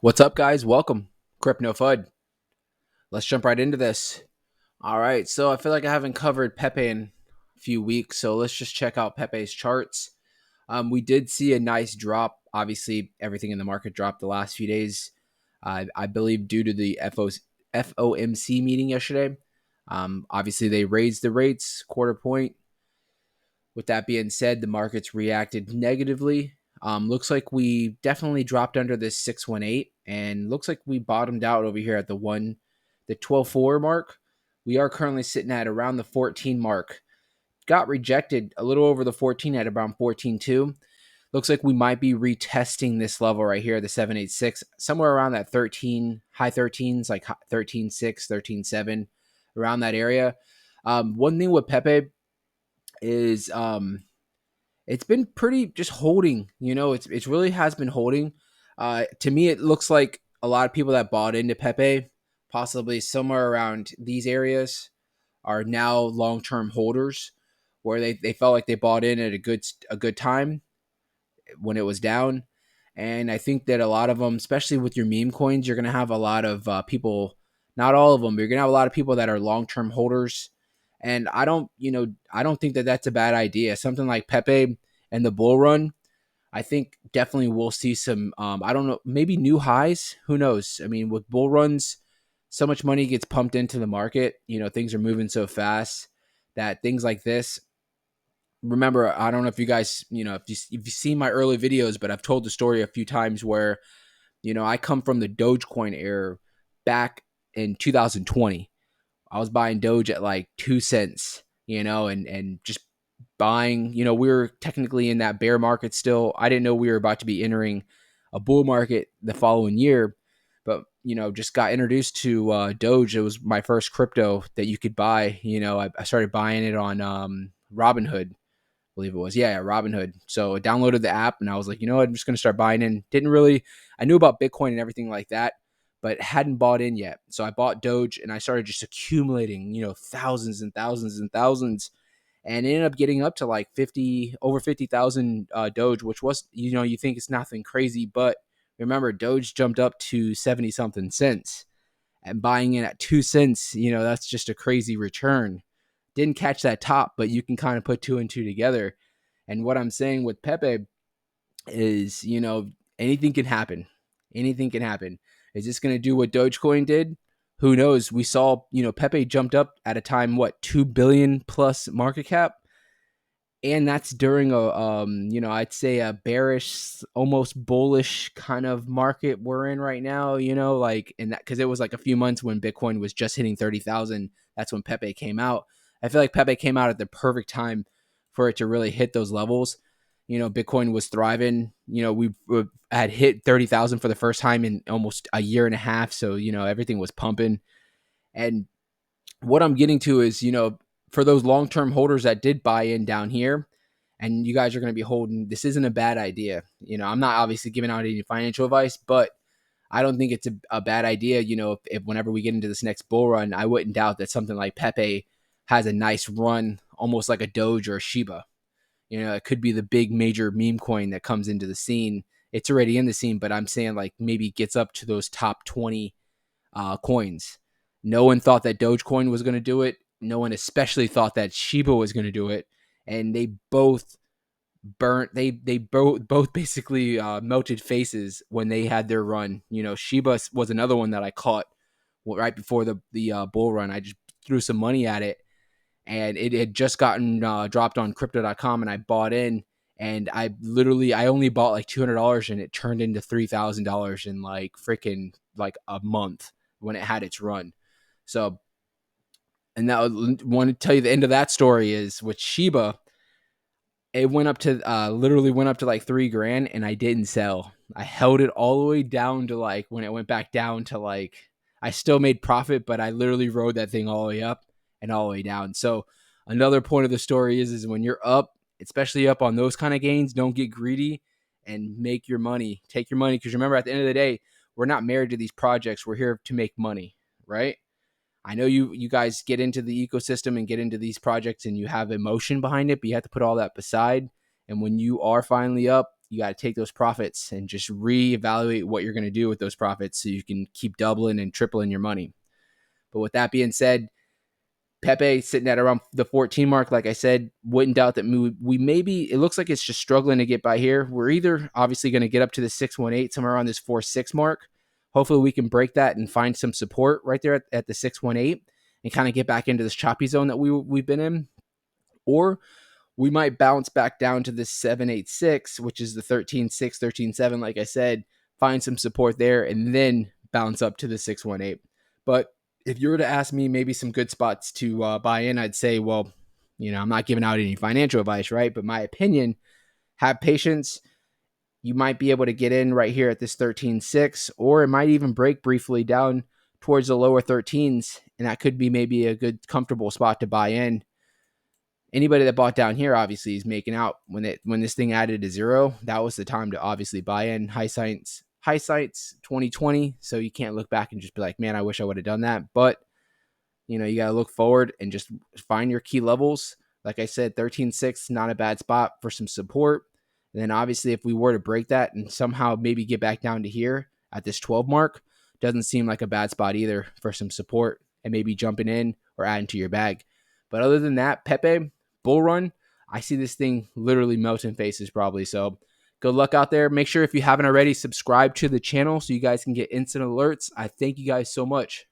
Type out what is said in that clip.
What's up, guys? Welcome, Crypto Fud. Let's jump right into this. All right, so I feel like I haven't covered Pepe in a few weeks, so let's just check out Pepe's charts. We did see a nice drop. Obviously, everything in the market dropped the last few days. I believe due to the FOMC meeting yesterday. Obviously, they raised the rates quarter point. With that being said, the markets reacted negatively. Looks like we definitely dropped under this 618, and looks like we bottomed out over here at the 12.4 mark. We are currently sitting at around the 14 mark. Got rejected a little over the 14 at around 14.2. Looks like we might be retesting this level right here, the 786, somewhere around that 13, high 13s, like 13.6, 13.7, around that area. One thing with Pepe is it's been pretty just holding. It really has been holding. To me, it looks like a lot of people that bought into Pepe, possibly somewhere around these areas, are now long term holders, where they felt like they bought in at a good time when it was down. And I think that a lot of them, especially with your meme coins, you're gonna have a lot of people. Not all of them, but you're gonna have a lot of people that are long term holders. And I don't think that that's a bad idea. Something like Pepe and the bull run, I think definitely we'll see some. I don't know, maybe new highs. Who knows? I mean, with bull runs, so much money gets pumped into the market. Things are moving so fast that things like this. Remember, I don't know if you guys, if you've seen my early videos, but I've told the story a few times where I come from the Dogecoin era back in 2020. I was buying Doge at like 2 cents, and just buying. We were technically in that bear market still. I didn't know we were about to be entering a bull market the following year, but just got introduced to Doge. It was my first crypto that you could buy. I started buying it on Robinhood, believe it was. Yeah, Robinhood. So I downloaded the app and I was like, you know what, I'm just going to start buying in. Didn't really, I knew about Bitcoin and everything like that, but hadn't bought in yet. So I bought Doge and I started just accumulating, thousands and thousands and thousands, and ended up getting up to like over 50,000 Doge, which was, you think it's nothing crazy, but remember, Doge jumped up to 70 something cents, and buying in at 2 cents, that's just a crazy return. Didn't catch that top, but you can kind of put two and two together. And what I'm saying with Pepe is, anything can happen. Anything can happen. Is this going to do what Dogecoin did? Who knows? We saw, Pepe jumped up at a time, what, 2 billion plus market cap, and that's during I'd say a bearish, almost bullish kind of market we're in right now. Like, in that, because it was like a few months when Bitcoin was just hitting 30,000. That's when Pepe came out. I feel like Pepe came out at the perfect time for it to really hit those levels. Bitcoin was thriving. We had hit 30,000 for the first time in almost a year and a half. So everything was pumping. And what I'm getting to is, for those long term holders that did buy in down here, and you guys are going to be holding, this isn't a bad idea. I'm not obviously giving out any financial advice, but I don't think it's a bad idea. If whenever we get into this next bull run, I wouldn't doubt that something like Pepe has a nice run, almost like a Doge or a Shiba. It could be the big major meme coin that comes into the scene. It's already in the scene, but I'm saying like maybe gets up to those top 20 coins. No one thought that Dogecoin was going to do it. No one especially thought that Shiba was going to do it, and they both burnt. They both basically melted faces when they had their run. Shiba was another one that I caught right before the bull run. I just threw some money at it, and it had just gotten dropped on Crypto.com, and I bought in. And I only bought like $200, and it turned into $3,000 in like freaking like a month when it had its run. So, and that want to tell you the end of that story is with Shiba. It went up to literally went up to like 3 grand, and I didn't sell. I held it all the way down to like when it went back down to like, I still made profit, but I literally rode that thing all the way up and all the way down. So another point of the story is when you're up, especially up on those kind of gains, don't get greedy and make your money. Take your money, because remember, at the end of the day, we're not married to these projects. We're here to make money, right? I know you guys get into the ecosystem and get into these projects and you have emotion behind it, but you have to put all that beside. And when you are finally up, you got to take those profits and just reevaluate what you're going to do with those profits so you can keep doubling and tripling your money. But with that being said, Pepe sitting at around the 14 mark, like I said, wouldn't doubt that we maybe, it looks like it's just struggling to get by here. We're either obviously going to get up to the 618, somewhere around this 4.6 mark. Hopefully we can break that and find some support right there at the 618 and kind of get back into this choppy zone that we've been in. Or we might bounce back down to this 786, which is the 13.6, 13.7, like I said, find some support there, and then bounce up to the 618. But if you were to ask me maybe some good spots to buy in, I'd say, well, I'm not giving out any financial advice, right? But my opinion, have patience. You might be able to get in right here at this 13.6, or it might even break briefly down towards the lower 13s, and that could be maybe a good, comfortable spot to buy in. Anybody that bought down here obviously is making out when this thing added to zero. That was the time to obviously buy in. High sights 2020. So you can't look back and just be like, man, I wish I would have done that. But you got to look forward and just find your key levels. Like I said, 13.6, not a bad spot for some support. And then obviously if we were to break that and somehow maybe get back down to here at this 12 mark, doesn't seem like a bad spot either for some support and maybe jumping in or adding to your bag. But other than that, Pepe, bull run, I see this thing literally melting faces probably. So good luck out there. Make sure if you haven't already, subscribe to the channel so you guys can get instant alerts. I thank you guys so much.